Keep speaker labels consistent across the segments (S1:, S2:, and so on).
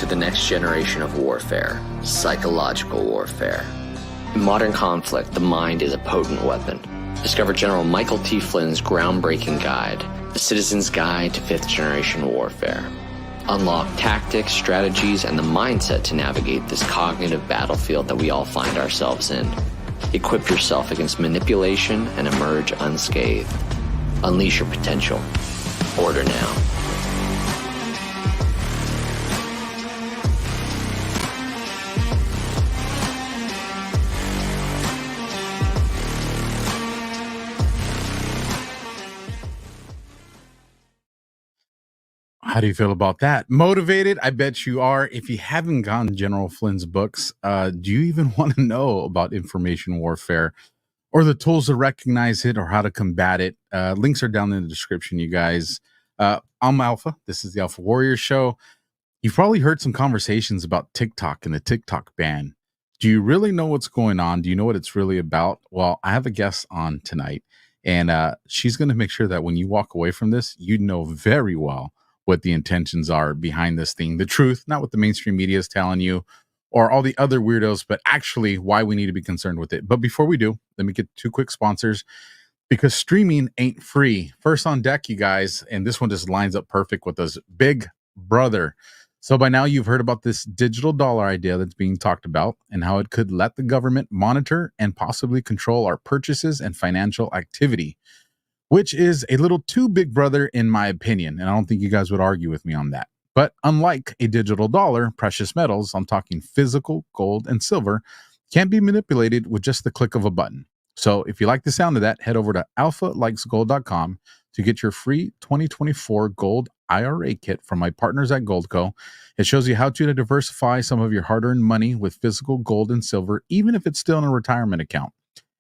S1: to the next generation of warfare, psychological warfare. In modern conflict, the mind is a potent weapon. Discover General Michael T. Flynn's groundbreaking guide, The Citizen's Guide to Fifth Generation Warfare. Unlock tactics, strategies, and the mindset to navigate this cognitive battlefield that we all find ourselves in. Equip yourself against manipulation and emerge unscathed. Unleash your potential. Order now.
S2: How do you feel about that? Motivated? I bet you are. If you haven't gotten General Flynn's books, do you even want to know about information warfare or the tools to recognize it or how to combat it? Links are down in the description, you guys. I'm Alpha. This is the Alpha Warrior Show. You've probably heard some conversations about TikTok and the TikTok ban. Do you really know what's going on? Do you know what it's really about? Well, I have a guest on tonight, and she's going to make sure that when you walk away from this, you know very well what the intentions are behind this thing, the truth, not what the mainstream media is telling you or all the other weirdos, but actually why we need to be concerned with it. But before we do, let me get two quick sponsors because streaming ain't free. First on deck, you guys, and this one just lines up perfect with us, Big Brother. So by now you've heard about this digital dollar idea that's being talked about and how it could let the government monitor and possibly control our purchases and financial activity, which is a little too Big Brother in my opinion. And I don't think you guys would argue with me on that. But unlike a digital dollar, precious metals, I'm talking physical gold and silver, can be manipulated with just the click of a button. So if you like the sound of that, head over to alphalikesgold.com to get your free 2024 gold IRA kit from my partners at Goldco. It shows you how to diversify some of your hard-earned money with physical gold and silver, even if it's still in a retirement account.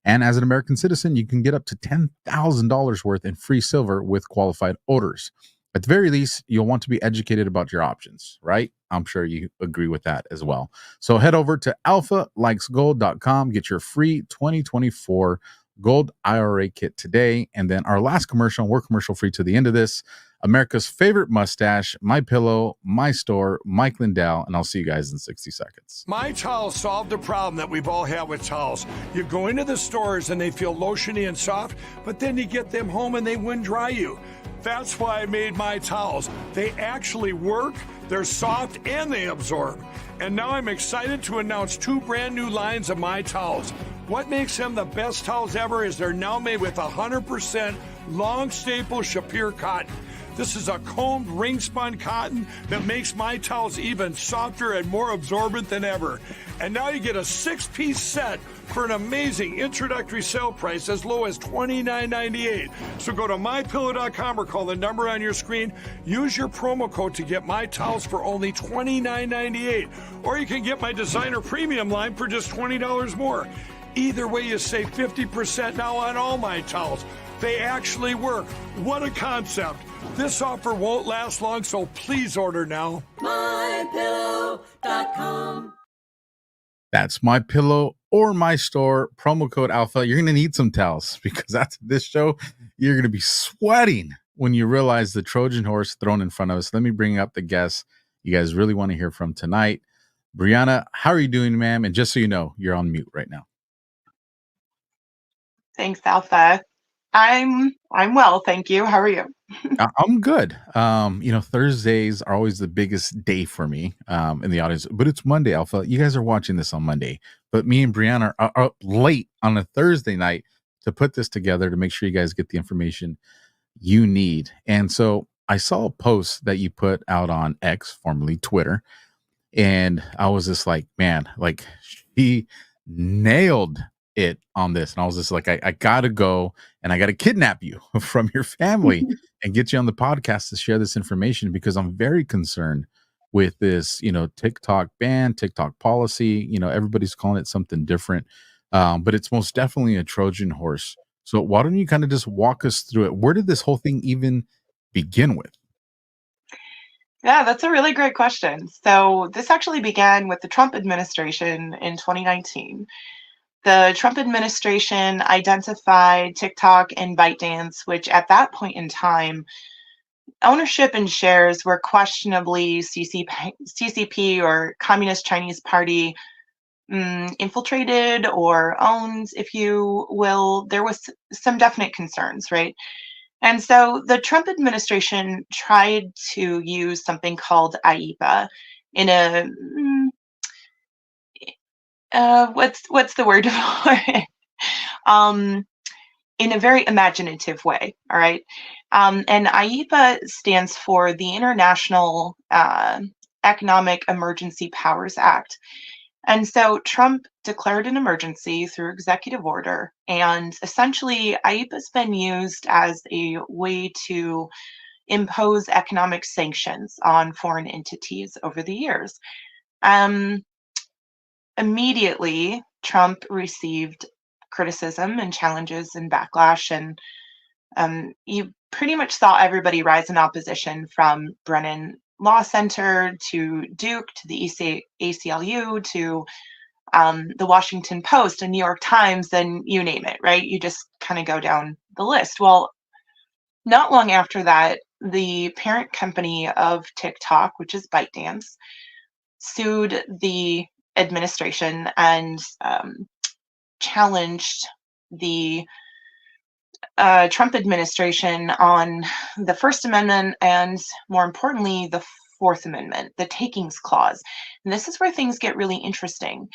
S2: And as an American citizen, you can get up to $10,000 worth in free silver with qualified orders. At the very least, you'll want to be educated about your options, right? I'm sure you agree with that as well. So head over to alphalikesgold.com, get your free 2024 gold IRA kit today. And then our last commercial, we're commercial free to the end of this, America's favorite mustache, My Pillow, My Store, Mike Lindell, and I'll see you guys in 60 seconds.
S3: My Towels solved the problem that we've all had with towels. You go into the stores and they feel lotiony and soft, but then you get them home and they wind dry you. That's why I made My Towels. They actually work, they're soft, and they absorb. And now I'm excited to announce two brand new lines of My Towels. What makes them the best towels ever is they're now made with 100% long staple Shapir cotton. This is a combed ring spun cotton that makes My Towels even softer and more absorbent than ever. And now you get a 6-piece set for an amazing introductory sale price as low as $29.98. So go to mypillow.com or call the number on your screen. Use your promo code to get My Towels for only $29.98. Or you can get my designer premium line for just $20 more. Either way, you save 50% now on all My Towels. They actually work. What a concept. This offer won't last long, so please order now.
S4: MyPillow.com.
S2: That's My Pillow or My Store, promo code Alpha. You're going to need some towels because after this show, you're going to be sweating when you realize the Trojan horse thrown in front of us. Let me bring up the guests you guys really want to hear from tonight. BREEAUNA, how are you doing, ma'am? And just so you know, you're on mute right now.
S5: Thanks, Alpha. I'm well, thank you. How are you?
S2: I'm good. Thursdays are always the biggest day for me in the audience, but it's Monday, Alpha. You guys are watching this on Monday, but me and BREEAUNA are up late on a Thursday night to put this together to make sure you guys get the information you need. And so I saw a post that you put out on X, formerly Twitter, and I was just like, man, like she nailed it on this. And I was just like, I gotta go and I gotta kidnap you from your family and get you on the podcast to share this information because I'm very concerned with this, TikTok ban, TikTok policy. Everybody's calling it something different, but it's most definitely a Trojan horse. So why don't you kind of just walk us through it? Where did this whole thing even begin with?
S5: Yeah, that's a really great question. So this actually began with the Trump administration in 2019. The Trump administration identified TikTok and ByteDance, which at that point in time ownership and shares were questionably CCP or Communist Chinese Party infiltrated or owned, if you will. There was some definite concerns, right? And so the Trump administration tried to use something called IEPA in a what's the word for it? Um, in a very imaginative way. All right. And IEPA stands for the International Economic Emergency Powers Act. And so Trump declared an emergency through executive order. And essentially, IEPA has been used as a way to impose economic sanctions on foreign entities over the years. Um, Immediately, Trump received criticism and challenges and backlash, and you pretty much saw everybody rise in opposition, from Brennan Law Center to Duke to the ACLU to the Washington Post and New York Times, and you name it, right? You just kind of go down the list. Well, not long after that, the parent company of TikTok, which is ByteDance, sued the administration and challenged the Trump administration on the First Amendment and, more importantly, the Fourth Amendment, the Takings Clause. And this is where things get really interesting.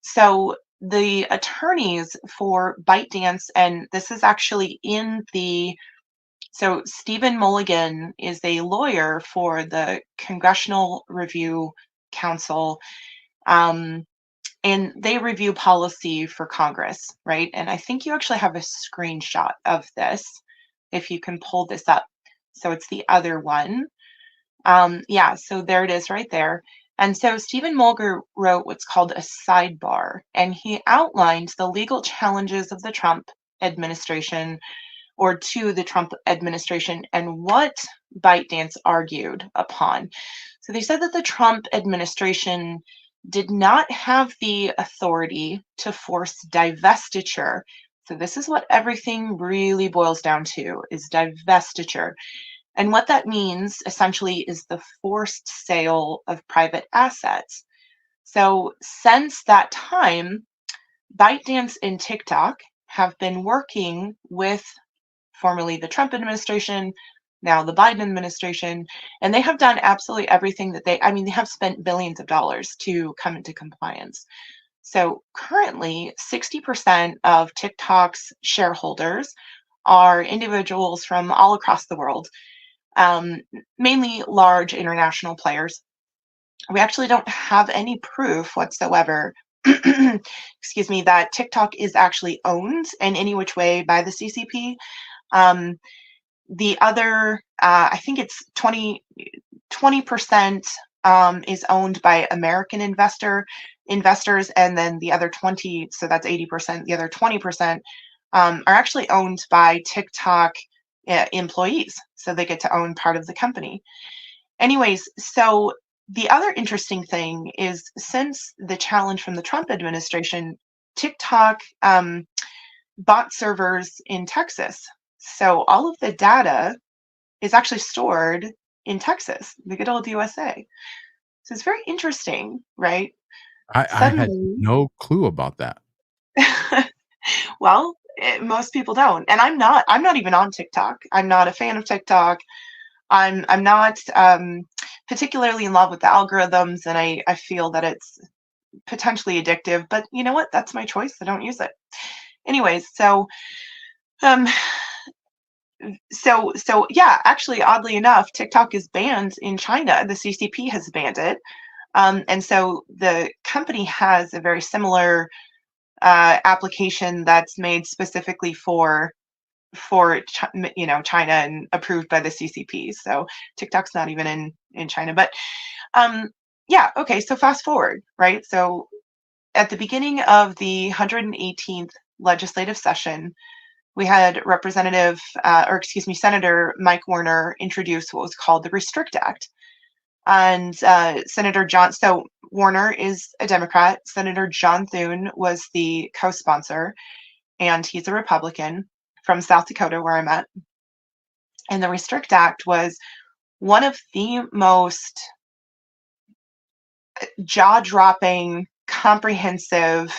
S5: So the attorneys for ByteDance, and this is actually so Stephen Mulligan is a lawyer for the Congressional Review Council. And they review policy for Congress, right? And I think you actually have a screenshot of this, if you can pull this up. So it's the other one. Yeah, so there it is right there. And so Stephen Mulger wrote what's called a sidebar, and he outlined the legal challenges of the Trump administration, or to the Trump administration, and what ByteDance argued upon. So they said that the Trump administration did not have the authority to force divestiture. So this is what everything really boils down to, is divestiture. And what that means essentially is the forced sale of private assets. So since that time, ByteDance and TikTok have been working with formerly the Trump administration, now the Biden administration, and they have done absolutely everything that they have spent billions of dollars to come into compliance. So currently, 60% of TikTok's shareholders are individuals from all across the world, mainly large international players. We actually don't have any proof whatsoever, excuse me, that TikTok is actually owned in any which way by the CCP. The other, I think it's 20% is owned by American investors, and then the other 20, so that's 80%, the other 20% are actually owned by TikTok employees, so they get to own part of the company. Anyways, so the other interesting thing is, since the challenge from the Trump administration, TikTok bought servers in Texas. So all of the data is actually stored in Texas, the good old USA. So it's very interesting, right?
S2: I had no clue about that.
S5: Well, most people don't, and I'm not even on TikTok. I'm not a fan of TikTok. I'm not particularly in love with the algorithms, and I feel that it's potentially addictive. But you know what? That's my choice. I don't use it. Anyways, so yeah, actually, oddly enough, TikTok is banned in China. The CCP has banned it. And so the company has a very similar application that's made specifically for China and approved by the CCP. So TikTok's not even in China. But yeah, okay, so fast forward, right? So at the beginning of the 118th legislative session, we had Senator Mike Warner introduce what was called the Restrict Act. And so Warner is a Democrat. Senator John Thune was the co-sponsor, and he's a Republican from South Dakota, where I'm at. And the Restrict Act was one of the most jaw-dropping, comprehensive,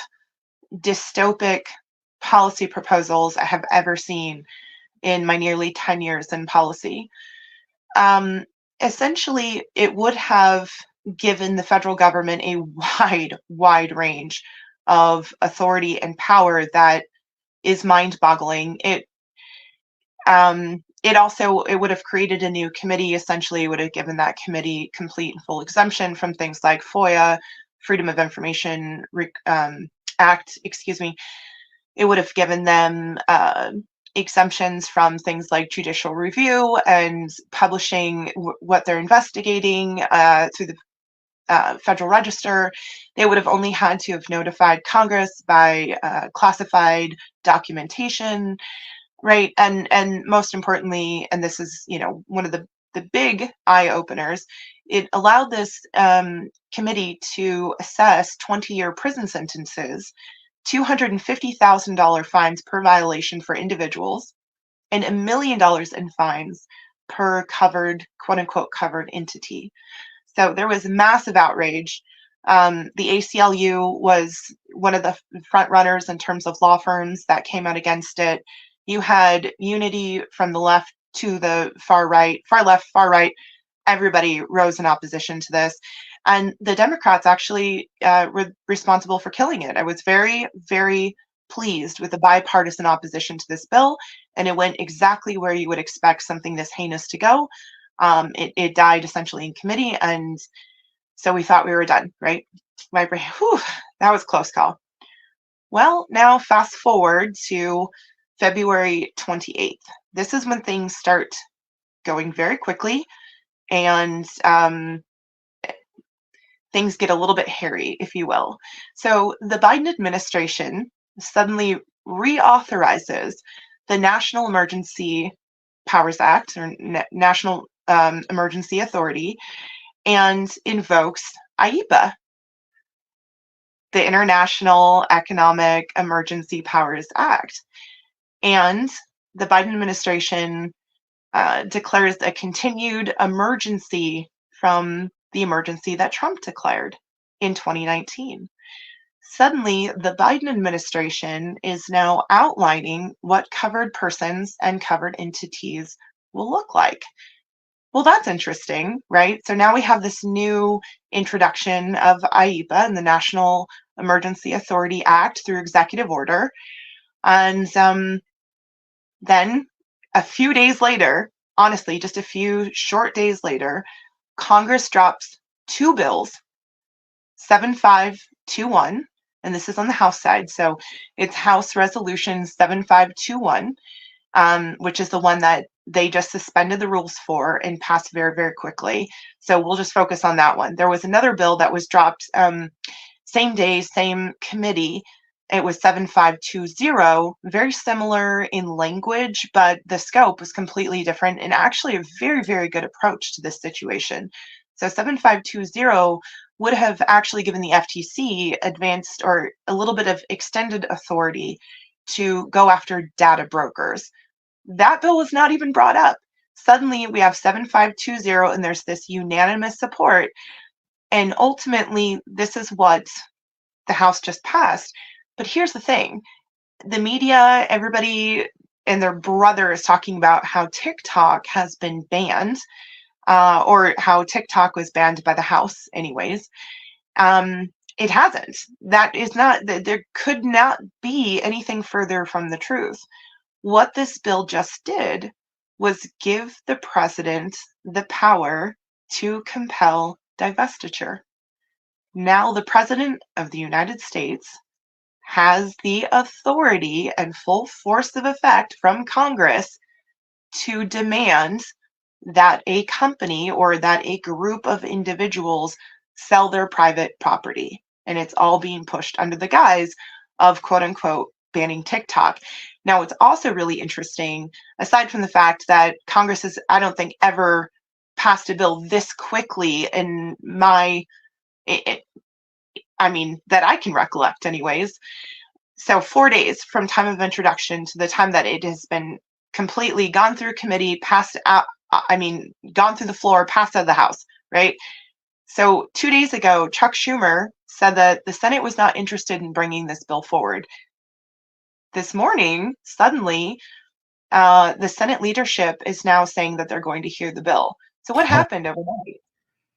S5: dystopic policy proposals I have ever seen in my nearly 10 years in policy. Essentially, it would have given the federal government a wide range of authority and power that is mind-boggling. It would have created a new committee. Essentially, it would have given that committee complete and full exemption from things like FOIA, Freedom of Information Act, excuse me. It would have given them exemptions from things like judicial review and publishing what they're investigating through the Federal Register. They would have only had to have notified Congress by classified documentation, right? And most importantly, and this is, one of the big eye openers, it allowed this committee to assess 20-year prison sentences, $250,000 fines per violation for individuals, and $1 million in fines per covered, quote unquote, covered entity. So there was massive outrage. The ACLU was one of the front runners in terms of law firms that came out against it. You had unity from the left to the far right, far left, far right. Everybody rose in opposition to this. And the Democrats actually were responsible for killing it. I was very, very pleased with the bipartisan opposition to this bill, and it went exactly where you would expect something this heinous to go. It died essentially in committee, and so we thought we were done, right? My brain, whew, that was a close call. Well, now fast forward to February 28th. This is when things start going very quickly, and things get a little bit hairy, if you will. So the Biden administration suddenly reauthorizes the National Emergency Powers Act, or National Emergency Authority, and invokes IEPA, the International Economic Emergency Powers Act. And the Biden administration declares a continued emergency from the emergency that Trump declared in 2019. Suddenly, the Biden administration is now outlining what covered persons and covered entities will look like. Well, that's interesting, right? So now we have this new introduction of IEPA and the National Emergency Authority Act through executive order. And then a few days later, honestly, just a few short days later, Congress drops two bills, 7521, and this is on the House side. So it's House Resolution 7521, which is the one that they just suspended the rules for and passed very, very quickly. So we'll just focus on that one. There was another bill that was dropped same day, same committee. It was 7520, very similar in language, but the scope was completely different and actually a very, very good approach to this situation. So 7520 would have actually given the FTC advanced or a little bit of extended authority to go after data brokers. That bill was not even brought up. Suddenly we have 7520 and there's this unanimous support. And ultimately, this is what the House just passed. But here's the thing. The media, everybody and their brother is talking about how TikTok has been banned, or how TikTok was banned by the House anyways. It hasn't. That is not, there could not be anything further from the truth. What this bill just did was give the president the power to compel divestiture. Now the president of the United States has the authority and full force of effect from Congress to demand that a company or that a group of individuals sell their private property. And it's all being pushed under the guise of, quote unquote, banning TikTok. Now, it's also really interesting, aside from the fact that Congress has, I don't think, ever passed a bill this quickly in that I can recollect anyways. So 4 days from time of introduction to the time that it has been completely gone through committee, passed out, gone through the floor, passed out of the House, right? So 2 days ago, Chuck Schumer said that the Senate was not interested in bringing this bill forward. This morning, suddenly, the Senate leadership is now saying that they're going to hear the bill. So what happened overnight?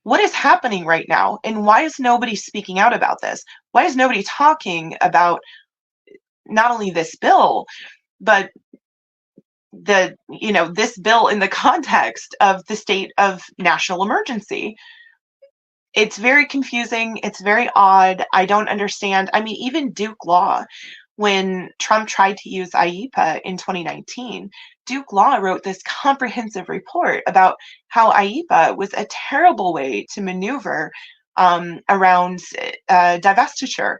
S5: What is happening right now? And why is nobody speaking out about this? Why is nobody talking about not only this bill, but this bill in the context of the state of national emergency? It's very confusing. It's very odd. I don't understand. I mean, even Duke Law, when Trump tried to use IEPA in 2019, Duke Law wrote this comprehensive report about how IEPA was a terrible way to maneuver around divestiture.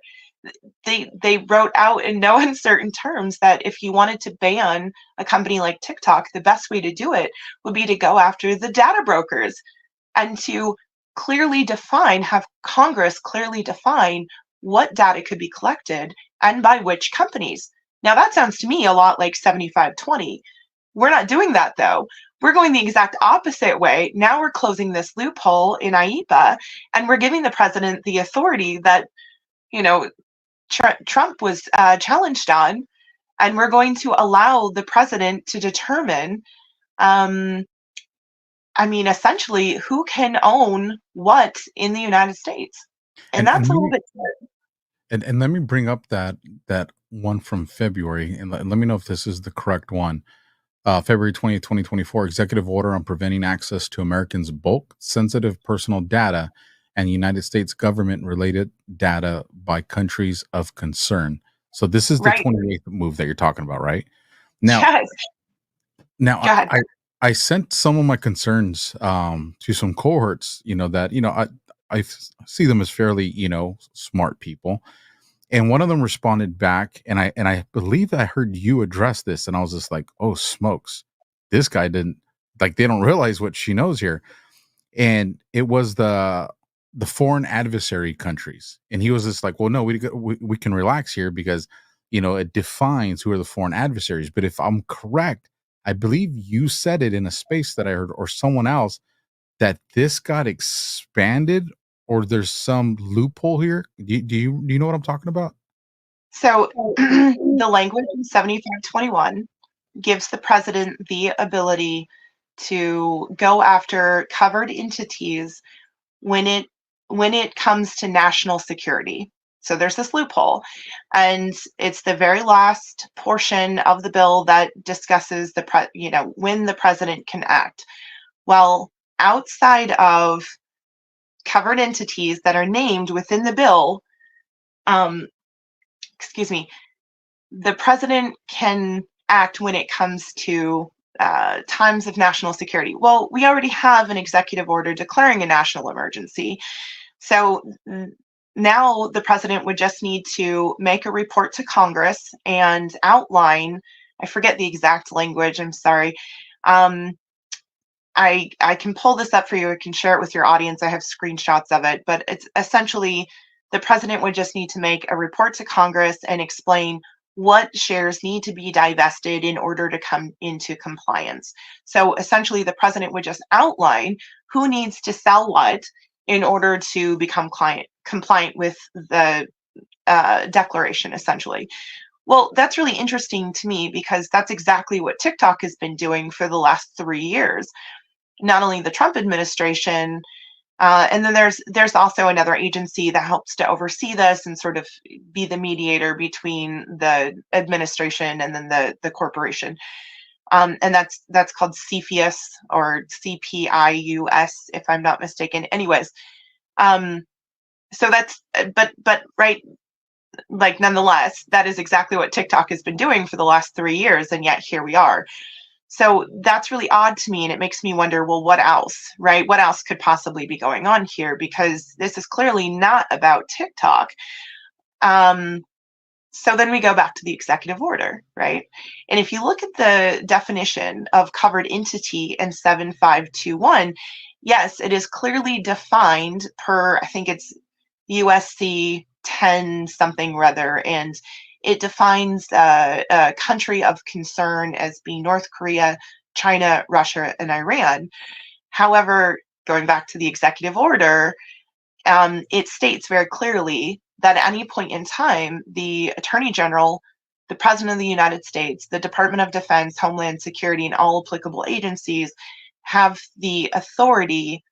S5: They wrote out in no uncertain terms that if you wanted to ban a company like TikTok, the best way to do it would be to go after the data brokers and to have Congress clearly define what data could be collected and by which companies. Now that sounds to me a lot like 75/20. We're not doing that though. We're going the exact opposite way. Now we're closing this loophole in IEPA and we're giving the president the authority that, Trump was challenged on, and we're going to allow the president to determine essentially who can own what in the United States. And that's a little bit scary.
S2: And let me bring up that one from February, and let me know if this is the correct one. February 20th, 2024, executive order on preventing access to Americans' bulk sensitive personal data and United States government related data by countries of concern. So this is the
S5: Right.
S2: 28th move that you're talking about, right? Now,
S5: Yes.
S2: now
S5: Go ahead.
S2: I sent some of my concerns to some cohorts, that I see them as fairly, smart people. And one of them responded back, and I believe I heard you address this, and I was just like, oh smokes, this guy didn't, like, they don't realize what she knows here. And it was the foreign adversary countries, and he was just like, well, no, we can relax here because it defines who are the foreign adversaries. But if I'm correct, I believe you said it in a space that I heard, or someone else, that this got expanded, or there's some loophole here. Do you know what I'm talking about?
S5: So the language in 75/21 gives the president the ability to go after covered entities when it comes to national security. So there's this loophole, and it's the very last portion of the bill that discusses when the president can act. Well, outside of covered entities that are named within the bill, the president can act when it comes to times of national security. Well, we already have an executive order declaring a national emergency. So now the president would just need to make a report to Congress and outline, I forget the exact language, I'm sorry. I can pull this up for you. I can share it with your audience. I have screenshots of it, but it's essentially the president would just need to make a report to Congress and explain what shares need to be divested in order to come into compliance. So essentially, the president would just outline who needs to sell what in order to become compliant with the declaration, essentially. Well, that's really interesting to me because that's exactly what TikTok has been doing for the last 3 years. Not only the Trump administration, and then there's also another agency that helps to oversee this and sort of be the mediator between the administration and then the corporation. And that's called CFIUS or CPIUS, if I'm not mistaken. Anyways, so that's but right, like nonetheless, that is exactly what TikTok has been doing for the last 3 years, and yet here we are. So that's really odd to me, and it makes me wonder, well, what else, right? What else could possibly be going on here? Because this is clearly not about TikTok. So then we go back to the executive order, right? And if you look at the definition of covered entity in 7521, yes, it is clearly defined per, I think it's USC 10 something rather, and it defines a country of concern as being North Korea, China, Russia, and Iran. However, going back to the executive order, it states very clearly that at any point in time, the Attorney General, the President of the United States, the Department of Defense, Homeland Security, and all applicable agencies have the authority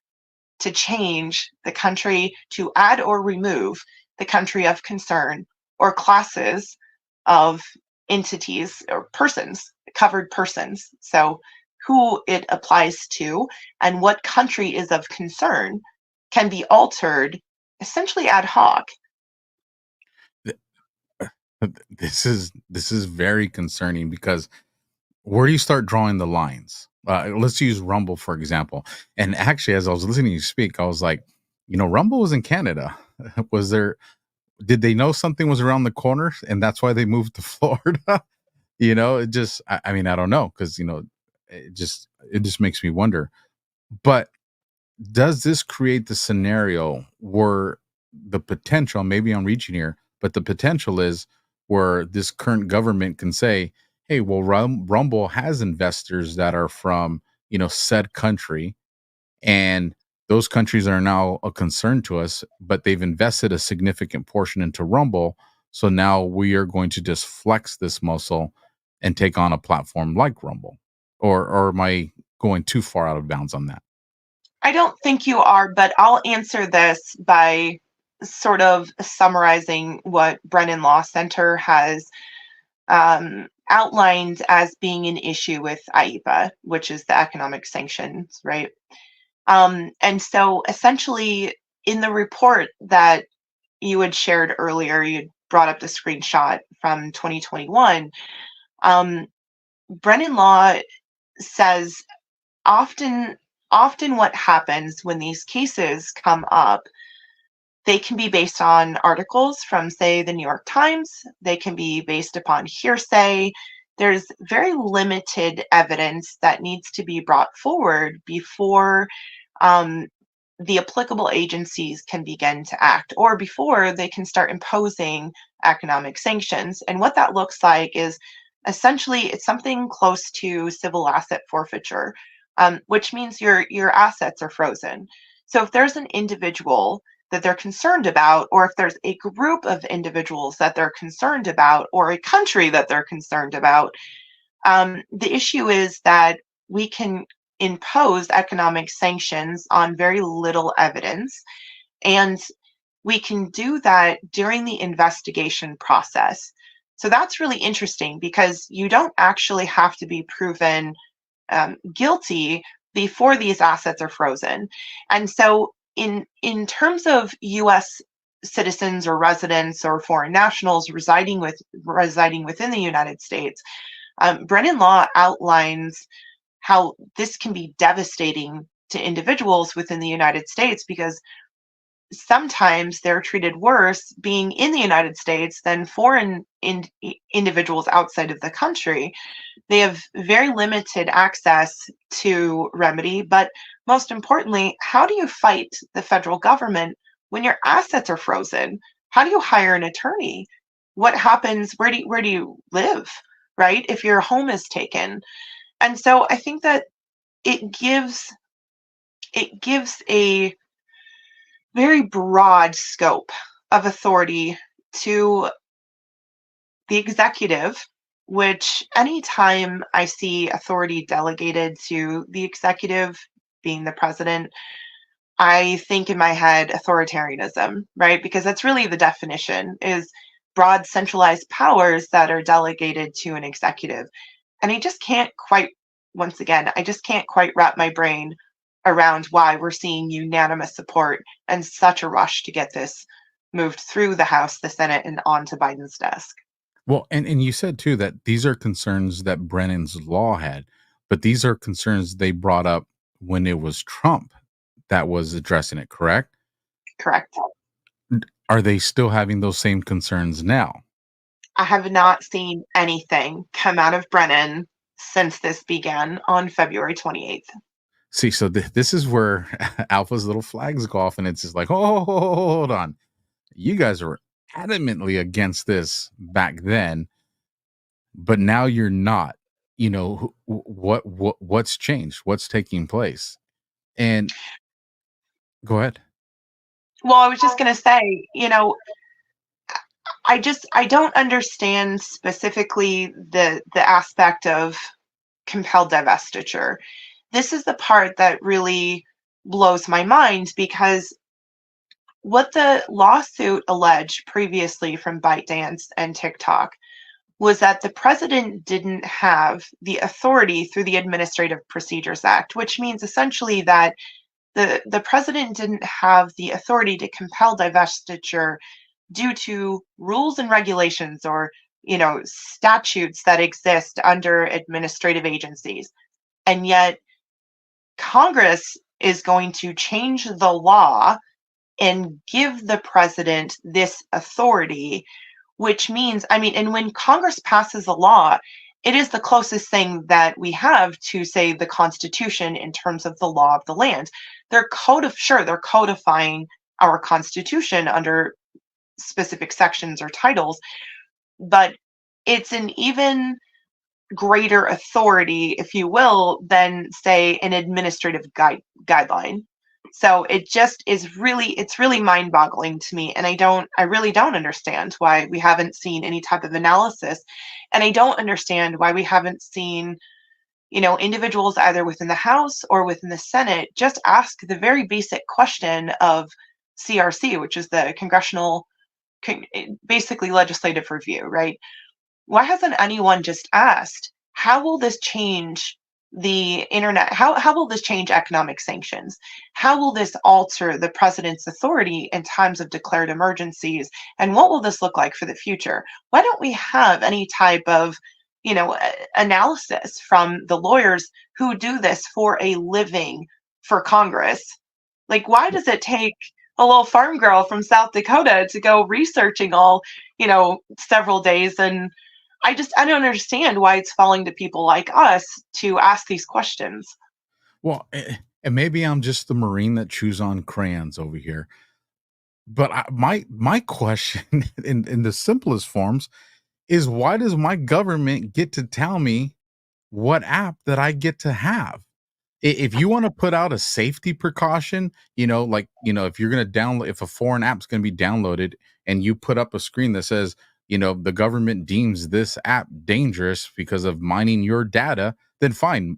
S5: to change the country, to add or remove the country of concern or classes of entities or persons, covered persons. So who it applies to and what country is of concern can be altered essentially ad hoc.
S2: This is very concerning, because where do you start drawing the lines? Let's use Rumble, for example. And actually, as I was listening to you speak, I was like, Rumble was in Canada. Did they know something was around the corner and that's why they moved to Florida? It just, I mean, I don't know, because, it just makes me wonder. But does this create the scenario where the potential, maybe I'm reaching here, but the potential is where this current government can say, hey, well, Rumble has investors that are from, said country, and those countries are now a concern to us, but they've invested a significant portion into Rumble. So now we are going to just flex this muscle and take on a platform like Rumble. Or am I going too far out of bounds on that?
S5: I don't think you are, but I'll answer this by sort of summarizing what Brennan Law Center has outlined as being an issue with IEPA, which is the economic sanctions, right? And so essentially in the report that you had shared earlier, you brought up the screenshot from 2021, Brennan Law says often what happens when these cases come up, they can be based on articles from, say, the New York Times. They can be based upon hearsay. There's very limited evidence that needs to be brought forward before the applicable agencies can begin to act, or before they can start imposing economic sanctions. And what that looks like is essentially it's something close to civil asset forfeiture, which means your assets are frozen. So if there's an individual that they're concerned about, or if there's a group of individuals that they're concerned about, or a country that they're concerned about, the issue is that we can impose economic sanctions on very little evidence, and we can do that during the investigation process. So that's really interesting, because you don't actually have to be proven guilty before these assets are frozen. And so in terms of U.S. citizens or residents or foreign nationals residing within the United States, Brennan Law outlines how this can be devastating to individuals within the United States, because sometimes they're treated worse being in the United States than foreign individuals outside of the country. They have very limited access to remedy, but most importantly, how do you fight the federal government when your assets are frozen? How do you hire an attorney? What happens? Where do you live, right? If your home is taken. And so I think that it gives a very broad scope of authority to the executive, which anytime I see authority delegated to the executive, being the president, I think in my head authoritarianism, right? Because that's really the definition, is broad centralized powers that are delegated to an executive. And I just can't quite wrap my brain around why we're seeing unanimous support and such a rush to get this moved through the House, the Senate, and onto Biden's desk.
S2: Well, and you said too that these are concerns that Brennan's law had, but these are concerns they brought up when it was Trump that was addressing it, correct?
S5: Correct.
S2: Are they still having those same concerns now?
S5: I have not seen anything come out of Brennan since this began on February 28th.
S2: See, so this is where Alpha's little flags go off, and it's just like, oh, hold on. You guys are adamantly against this back then, but now you're not. You know, what's changed? What's taking place? And go ahead.
S5: Well, I was just going to say, I don't understand specifically the aspect of compelled divestiture. This is the part that really blows my mind, because what the lawsuit alleged previously from ByteDance and TikTok was that the president didn't have the authority through the Administrative Procedures Act, which means essentially that the president didn't have the authority to compel divestiture due to rules and regulations, or statutes that exist under administrative agencies. And yet Congress is going to change the law and give the president this authority, which means, and when Congress passes a law, it is the closest thing that we have to, say, the Constitution in terms of the law of the land. They're codifying our Constitution under specific sections or titles, but it's an even greater authority, if you will, than, say, an administrative guideline. So it just is it's really mind-boggling to me, and I really don't understand why we haven't seen any type of analysis, and I don't understand why we haven't seen individuals either within the House or within the Senate just ask the very basic question of CRC, which is the basically legislative review, right? Why hasn't anyone just asked, how will this change the internet? How will this change economic sanctions? How will this alter the president's authority in times of declared emergencies? And what will this look like for the future? Why don't we have any type of analysis from the lawyers who do this for a living for Congress? Like, why does it take a little farm girl from South Dakota to go researching all, several days? And I don't understand why it's falling to people like us to ask these questions.
S2: Well, and maybe I'm just the Marine that chews on crayons over here. But my question in the simplest forms is, why does my government get to tell me what app that I get to have? If you want to put out a safety precaution, if you're going to download, if a foreign app's going to be downloaded and you put up a screen that says, the government deems this app dangerous because of mining your data, then fine,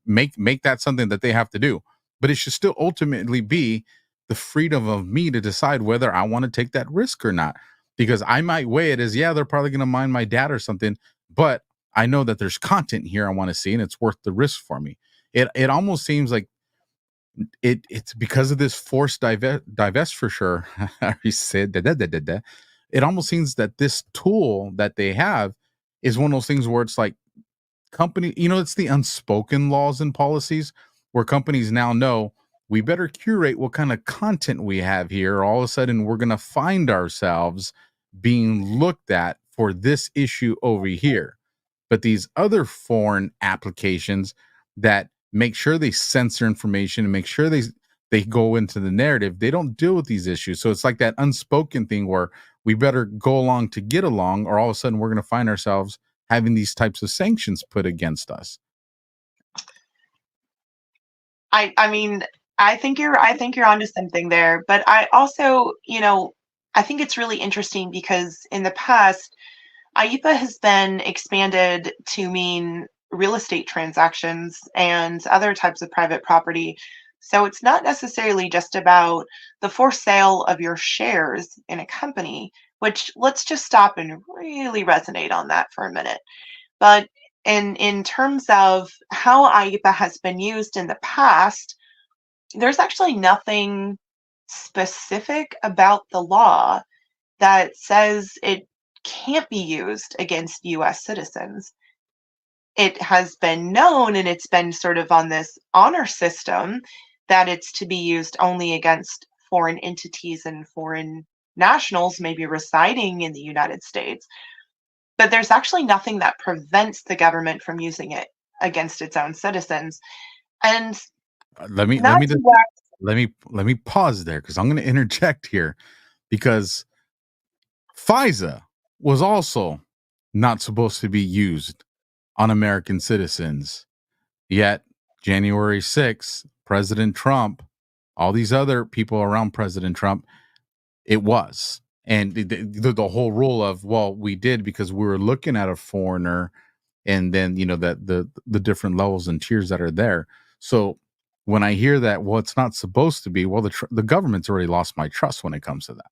S2: make that something that they have to do. But it should still ultimately be the freedom of me to decide whether I want to take that risk or not. Because I might weigh it as, yeah, they're probably going to mine my data or something, but I know that there's content here I want to see and it's worth the risk for me. It almost seems like it's because of this forced divest for sure. I already said that. It almost seems that this tool that they have is one of those things where it's like company, it's the unspoken laws and policies where companies now know we better curate what kind of content we have here. All of a sudden, we're going to find ourselves being looked at for this issue over here. But these other foreign applications that make sure they censor information and make sure they go into the narrative, they don't deal with these issues. So it's like that unspoken thing where we better go along to get along, or all of a sudden we're going to find ourselves having these types of sanctions put against us.
S5: I think you're onto something there, but I also, I think it's really interesting because in the past, IEPA has been expanded to mean real estate transactions and other types of private property. So it's not necessarily just about the for sale of your shares in a company, which, let's just stop and really resonate on that for a minute. But in terms of how IEPA has been used in the past, there's actually nothing specific about the law that says it can't be used against US citizens. It has been known, and it's been sort of on this honor system, that it's to be used only against foreign entities and foreign nationals maybe residing in the United States. But there's actually nothing that prevents the government from using it against its own citizens. And
S2: let me pause there, because I'm going to interject here, because FISA was also not supposed to be used on American citizens. Yet, January 6th, President Trump, all these other people around President Trump, it was. And the whole rule of, well, we did because we were looking at a foreigner, and then, that the different levels and tiers that are there. So when I hear that, well, it's not supposed to be, well, the government's already lost my trust when it comes to that.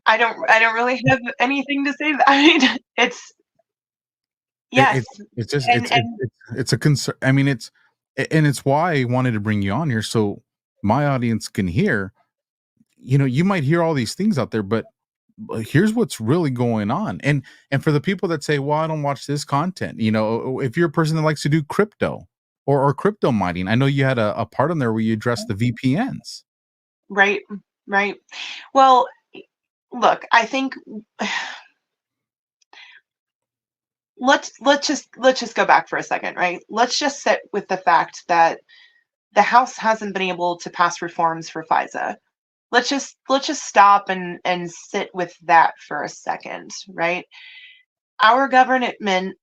S5: I don't really have anything to say. I mean, it's yes,
S2: It's just
S5: and
S2: it's a concern. I mean, it's why I wanted to bring you on here so my audience can hear. You might hear all these things out there, but here's what's really going on. And for the people that say, well, I don't watch this content, if you're a person that likes to do crypto or crypto mining, I know you had a part on there where you addressed the VPNs.
S5: right, right. Well, look, I think let's just go back for a second, right? Let's just sit with the fact that the House hasn't been able to pass reforms for FISA. Let's just stop and sit with that for a second, right? Our government,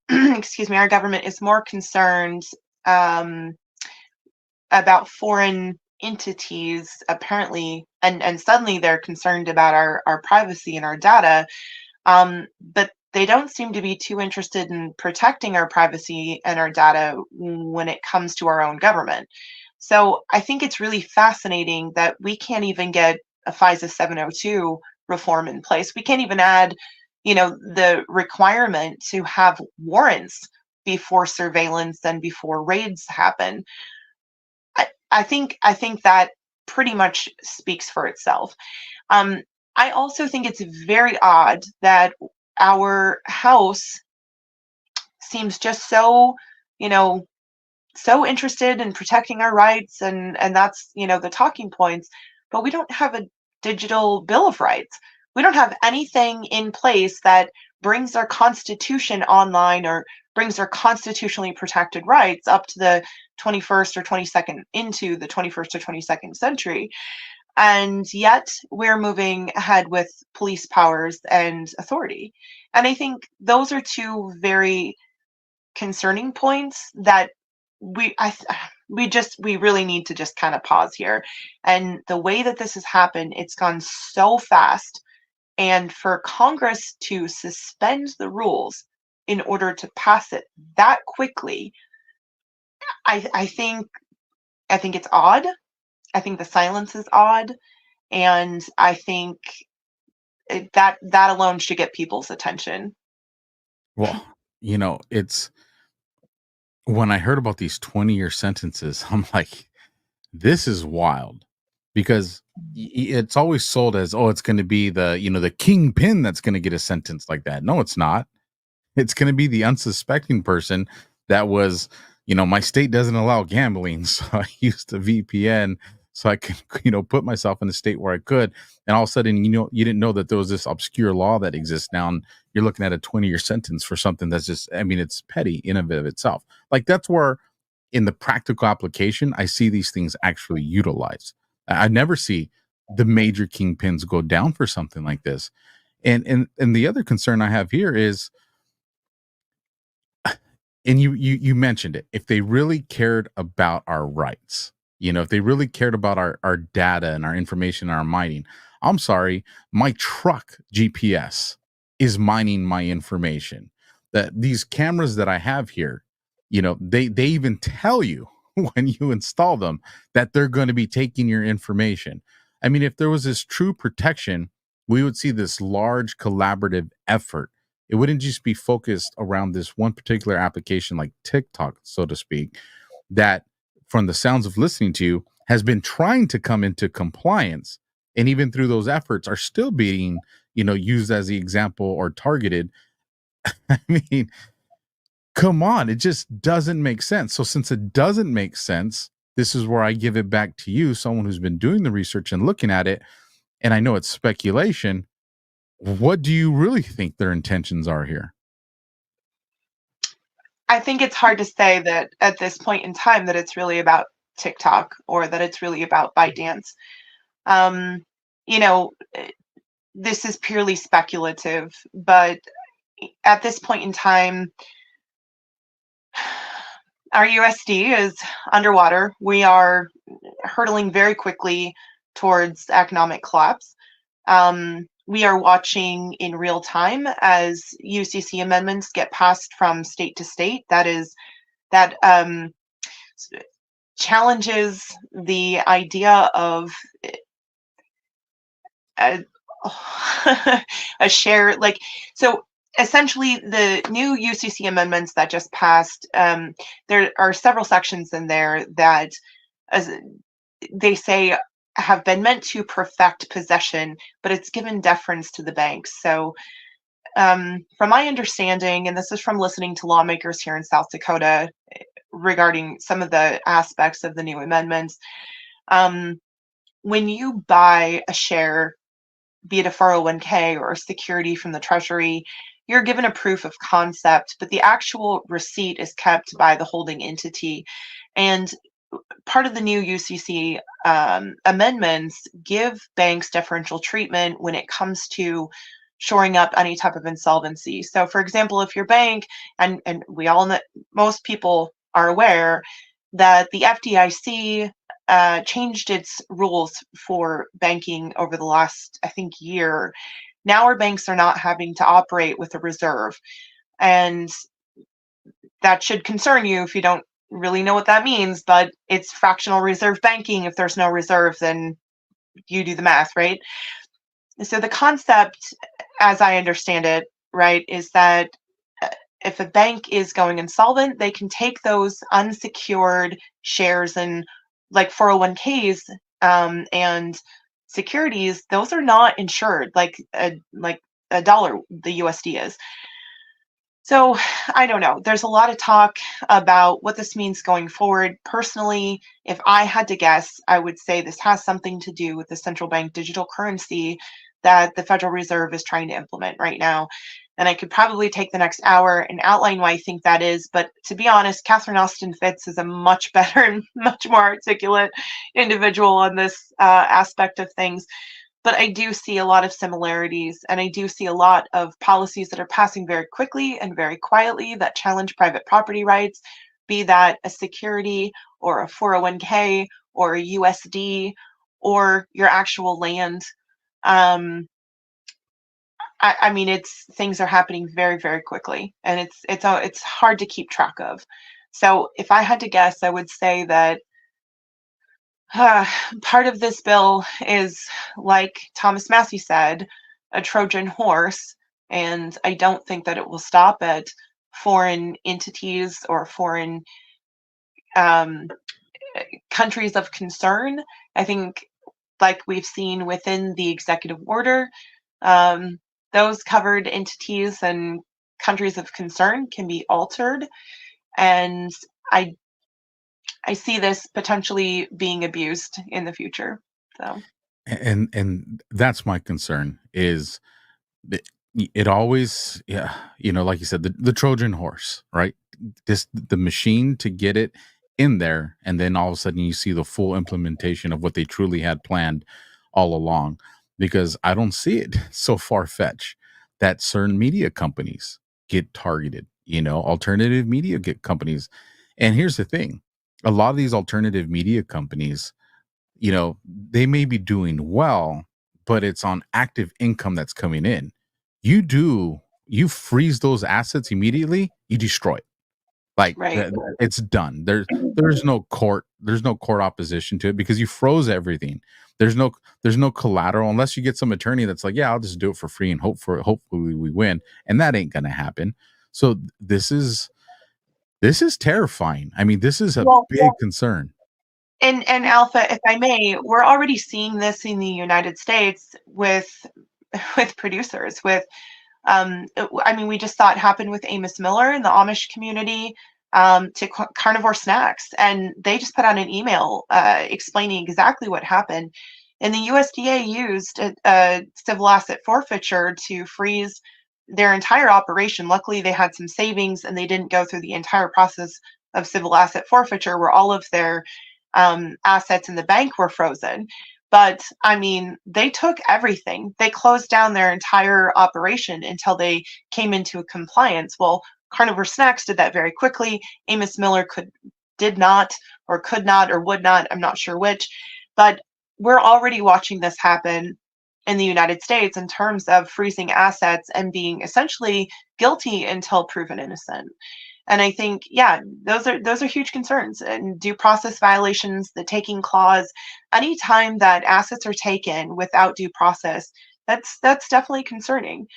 S5: excuse me, our government is more concerned about foreign entities, apparently, and suddenly they're concerned about our privacy and our data, but they don't seem to be too interested in protecting our privacy and our data when it comes to our own government. So I think it's really fascinating that we can't even get a FISA 702 reform in place. We can't even add, the requirement to have warrants before surveillance and before raids happen. I think that pretty much speaks for itself. I also think it's very odd that our House seems just so, so interested in protecting our rights, and that's, the talking points, but we don't have a digital Bill of Rights. We don't have anything in place that brings our Constitution online or brings our constitutionally protected rights up to the 21st or 22nd, into the 21st or 22nd century. And yet we're moving ahead with police powers and authority. And I think those are two very concerning points that we really need to just kind of pause here. And the way that this has happened, it's gone so fast. And for Congress to suspend the rules in order to pass it that quickly, I think it's odd. I think the silence is odd, and I think that alone should get people's attention.
S2: Well, it's when I heard about these 20-year sentences, I'm like, this is wild, because it's always sold as, oh, it's going to be the kingpin that's going to get a sentence like that. No, it's not. It's going to be the unsuspecting person that was, my state doesn't allow gambling, so I used a VPN so I could, put myself in a state where I could. And all of a sudden, you didn't know that there was this obscure law that exists now, and you're looking at a 20-year sentence for something that's just, it's petty in and of itself. Like, that's where, in the practical application, I see these things actually utilized. I never see the major kingpins go down for something like this. And the other concern I have here is, and you mentioned it, if they really cared about our rights, if they really cared about our data and our information and our mining, I'm sorry, my truck GPS is mining my information. That these cameras that I have here, they even tell you when you install them that they're going to be taking your information. I mean, if there was this true protection, we would see this large collaborative effort. It wouldn't just be focused around this one particular application like TikTok, so to speak, that, from the sounds of listening to you, has been trying to come into compliance. And even through those efforts are still being, used as the example or targeted. I mean, come on, it just doesn't make sense. So since it doesn't make sense, this is where I give it back to you, someone who's been doing the research and looking at it. And I know it's speculation. What do you really think their intentions are here?
S5: I think it's hard to say that at this point in time that it's really about TikTok or that it's really about ByteDance. Um, you know, this is purely speculative, but at this point in time, our USD is underwater. We are hurtling very quickly towards economic collapse. We are watching in real time as UCC amendments get passed from state to state. That challenges the idea of a, a share. Like, so essentially the new UCC amendments that just passed, there are several sections in there that, as they say, have been meant to perfect possession, but it's given deference to the banks. So from my understanding, and this is from listening to lawmakers here in South Dakota regarding some of the aspects of the new amendments, when you buy a share, be it a 401k or a security from the Treasury, you're given a proof of concept, but the actual receipt is kept by the holding entity. And part of the new UCC amendments give banks deferential treatment when it comes to shoring up any type of insolvency. So, for example, if your bank, and we all know, most people are aware that the FDIC changed its rules for banking over the last, I think, year. Now our banks are not having to operate with a reserve. And that should concern you if you don't really know what that means, but it's fractional reserve banking. If there's no reserve, then you do the math, right? So the concept, as I understand it, right, is that if a bank is going insolvent, they can take those unsecured shares and like 401ks and securities. Those are not insured like a dollar, the USD is. So I don't know. There's a lot of talk about what this means going forward. Personally, if I had to guess, I would say this has something to do with the central bank digital currency that the Federal Reserve is trying to implement right now. And I could probably take the next hour and outline why I think that is. But to be honest, Catherine Austin Fitts is a much better and much more articulate individual on this aspect of things. But I do see a lot of similarities, and I do see a lot of policies that are passing very quickly and very quietly that challenge private property rights, be that a security or a 401k or a USD or your actual land. I mean, it's things are happening very, very quickly, and it's hard to keep track of. So if I had to guess, I would say that part of this bill is, like Thomas Massey said, a Trojan horse, and I don't think that it will stop at foreign entities or foreign um, countries of concern. I think, like we've seen within the executive order, um, those covered entities and countries of concern can be altered, and I I see this potentially being abused in the future. So,
S2: And that's my concern is it, it always, yeah, like you said, the Trojan horse, right? This the machine to get it in there, and then all of a sudden you see the full implementation of what they truly had planned all along. Because I don't see it so far fetched that certain media companies get targeted, alternative media companies. And here's the thing: a lot of these alternative media companies, they may be doing well, but it's on active income that's coming in. You freeze those assets immediately, you destroy it. Like
S5: right.
S2: it's done. There's no court opposition to it because you froze everything. There's no collateral unless you get some attorney that's like, yeah, I'll just do it for free and hopefully we win. And that ain't gonna happen. So this is terrifying. I mean, this is a
S5: Well,
S2: big concern.
S5: and Alpha, if I may, we're already seeing this in the United States with with producers. I mean, we just saw it happen with Amos Miller in the Amish community to carnivore snacks, and they just put out an email explaining exactly what happened. And the USDA used a civil asset forfeiture to freeze their entire operation. Luckily, they had some savings, and they didn't go through the entire process of civil asset forfeiture, where all of their assets in the bank were frozen. But I mean, they took everything. They closed down their entire operation until they came into compliance. Well, Carnivore Snacks did that very quickly. Amos Miller did not, or could not, or would not. I'm not sure which. But we're already watching this happen in the United States in terms of freezing assets and being essentially guilty until proven innocent. And I think, yeah, those are huge concerns. And due process violations, the taking clause, anytime that assets are taken without due process, that's definitely concerning.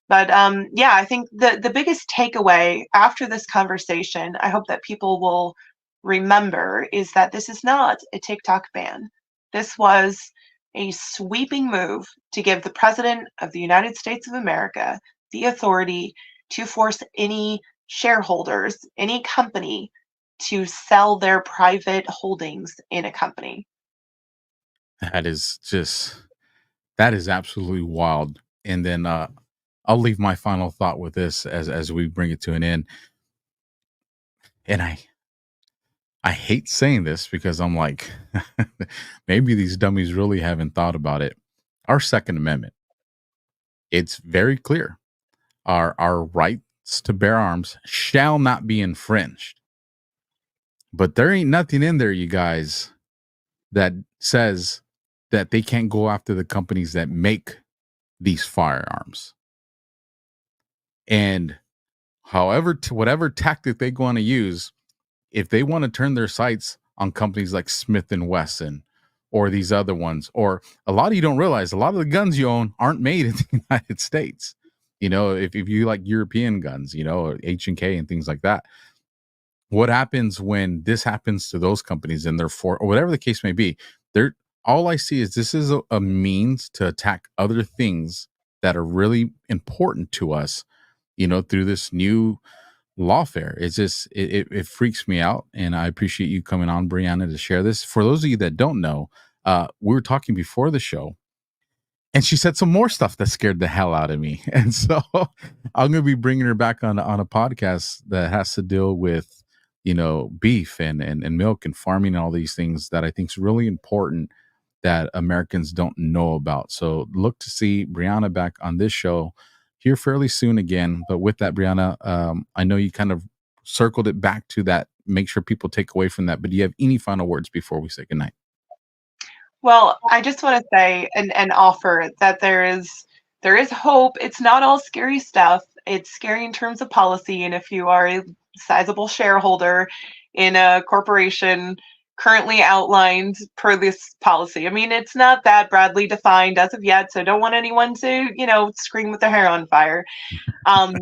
S5: But yeah, I think the biggest takeaway after this conversation, I hope that people will remember, is that this is not a TikTok ban. This was a sweeping move to give the President of the United States of America the authority to force any shareholders, any company, to sell their private holdings in a company.
S2: That is absolutely wild. And then I'll leave my final thought with this as we bring it to an end. And I hate saying this because I'm like, maybe these dummies really haven't thought about it. Our Second Amendment, it's very clear. Our rights to bear arms shall not be infringed. But there ain't nothing in there, you guys, that says that they can't go after the companies that make these firearms. And whatever tactic they want to use, if they want to turn their sights on companies like Smith and Wesson or these other ones, or a lot of you don't realize a lot of the guns you own aren't made in the United States. You know, if you like European guns, you know, H&K and things like that. What happens when this happens to those companies and or whatever the case may be? All I see is this is a means to attack other things that are really important to us, you know, through this new lawfare. It's just it freaks me out, and I appreciate you coming on, BREEAUNA, to share this. For those of you that don't know, we were talking before the show, and she said some more stuff that scared the hell out of me, and so I'm going to be bringing her back on a podcast that has to deal with, you know, beef and milk and farming and all these things that I think is really important that Americans don't know about. So look to see BREEAUNA back on this show here fairly soon again. But with that, BREEAUNA, I know you kind of circled it back to that. Make sure people take away from that. But do you have any final words before we say goodnight?
S5: Well, I just want to say and offer that there is hope. It's not all scary stuff. It's scary in terms of policy. And if you are a sizable shareholder in a corporation currently outlined per this policy, I mean, it's not that broadly defined as of yet, so don't want anyone to, you know, scream with their hair on fire. I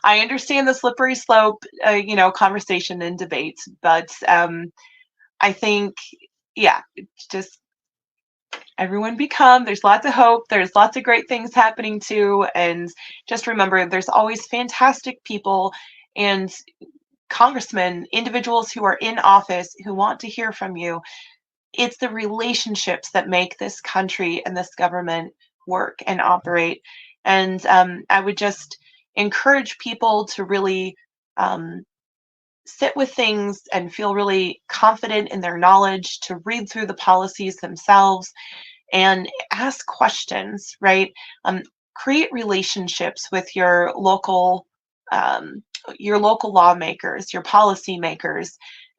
S5: understand the slippery slope, you know, conversation and debate, but I think, yeah, just everyone there's lots of hope. There's lots of great things happening too. And just remember, there's always fantastic people and congressmen, individuals who are in office who want to hear from you. It's the relationships that make this country and this government work and operate. And I would just encourage people to really sit with things and feel really confident in their knowledge, to read through the policies themselves and ask questions, right? Create relationships with your local lawmakers, your policymakers,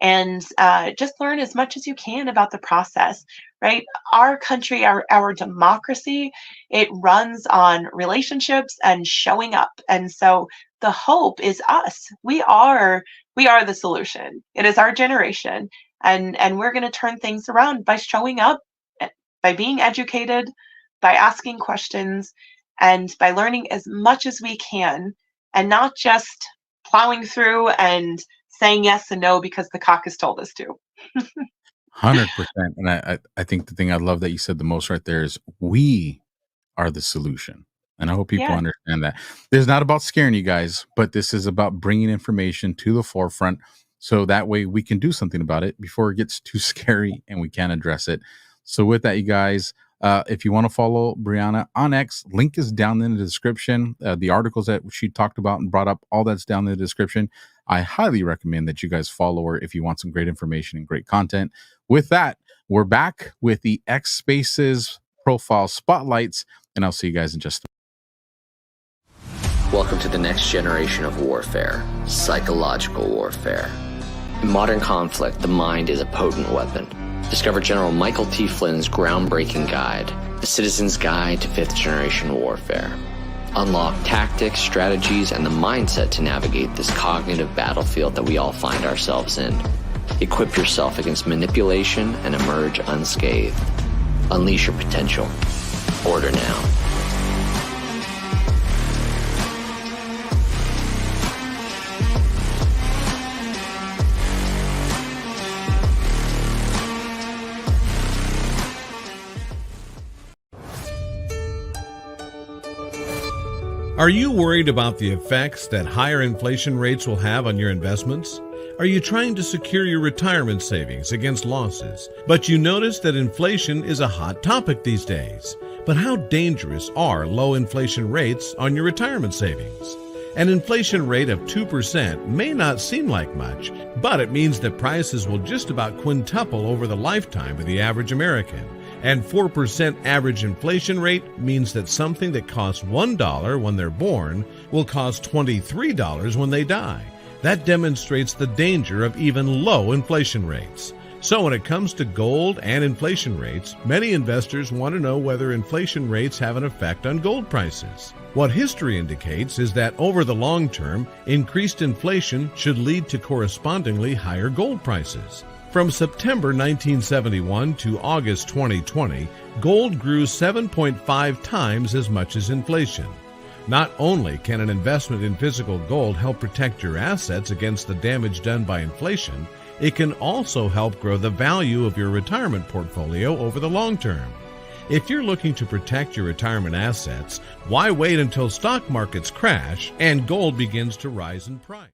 S5: and just learn as much as you can about the process, right? Our country, our democracy, it runs on relationships and showing up. And so the hope is us. We are the solution. It is our generation. And we're going to turn things around by showing up, by being educated, by asking questions, and by learning as much as we can, and not just plowing through and saying yes and no because the caucus told us to.
S2: 100%. And I think the thing I love that you said the most right there is we are the solution. And I hope people understand that. This is not about scaring you guys, but this is about bringing information to the forefront so that way we can do something about it before it gets too scary and we can address it. So with that, you guys, if you want to follow BREEAUNA on X, link is down in the description. The articles that she talked about and brought up, all that's down in the description. I highly recommend that you guys follow her if you want some great information and great content. With that, We're back with the X Spaces profile spotlights, and I'll see you guys in just a
S1: Welcome to the next generation of warfare, psychological warfare. In modern conflict, the mind is a potent weapon. Discover General Michael T. Flynn's groundbreaking guide, The Citizen's Guide to Fifth Generation Warfare. Unlock tactics, strategies, and the mindset to navigate this cognitive battlefield that we all find ourselves in. Equip yourself against manipulation and emerge unscathed. Unleash your potential. Order now.
S4: Are you worried about the effects that higher inflation rates will have on your investments? Are you trying to secure your retirement savings against losses, but you notice that inflation is a hot topic these days? But how dangerous are low inflation rates on your retirement savings? An inflation rate of 2% may not seem like much, but it means that prices will just about quintuple over the lifetime of the average American. And 4% average inflation rate means that something that costs $1 when they're born will cost $23 when they die. That demonstrates the danger of even low inflation rates. So when it comes to gold and inflation rates, many investors want to know whether inflation rates have an effect on gold prices. What history indicates is that over the long term, increased inflation should lead to correspondingly higher gold prices. From September 1971 to August 2020, gold grew 7.5 times as much as inflation. Not only can an investment in physical gold help protect your assets against the damage done by inflation, it can also help grow the value of your retirement portfolio over the long term. If you're looking to protect your retirement assets, why wait until stock markets crash and gold begins to rise in price?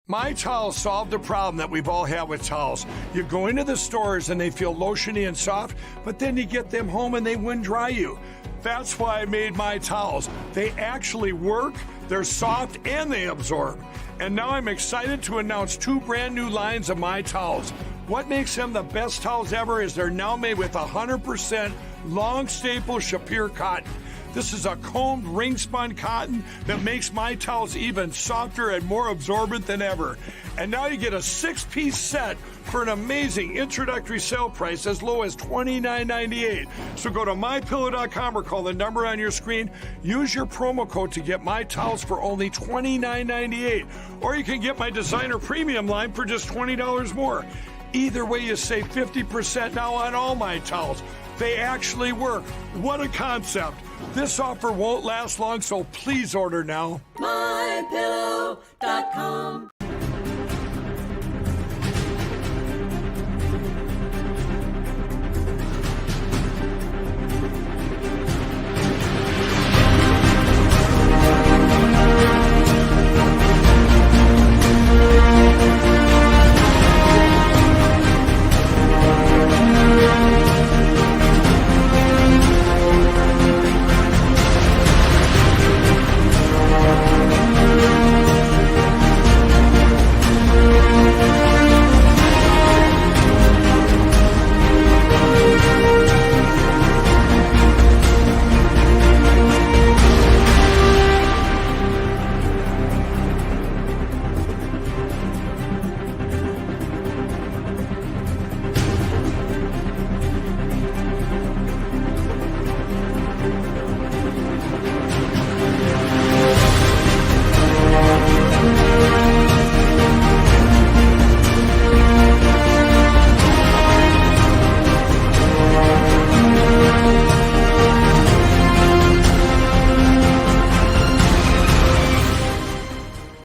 S3: My towels solved the problem that we've all had with towels. You go into the stores and they feel lotiony and soft, but then you get them home and they wind dry you. That's why I made my towels. They actually work, they're soft, and they absorb. And now I'm excited to announce 2 brand new lines of my towels. What makes them the best towels ever is they're now made with 100% long staple Shapir cotton. This is a combed ring-spun cotton that makes my towels even softer and more absorbent than ever. And now you get a 6-piece set for an amazing introductory sale price as low as $29.98. So go to mypillow.com or call the number on your screen. Use your promo code to get my towels for only $29.98. Or you can get my designer premium line for just $20 more. Either way, you save 50% now on all my towels. They actually work. What a concept. This offer won't last long, so please order now.
S6: mypillow.com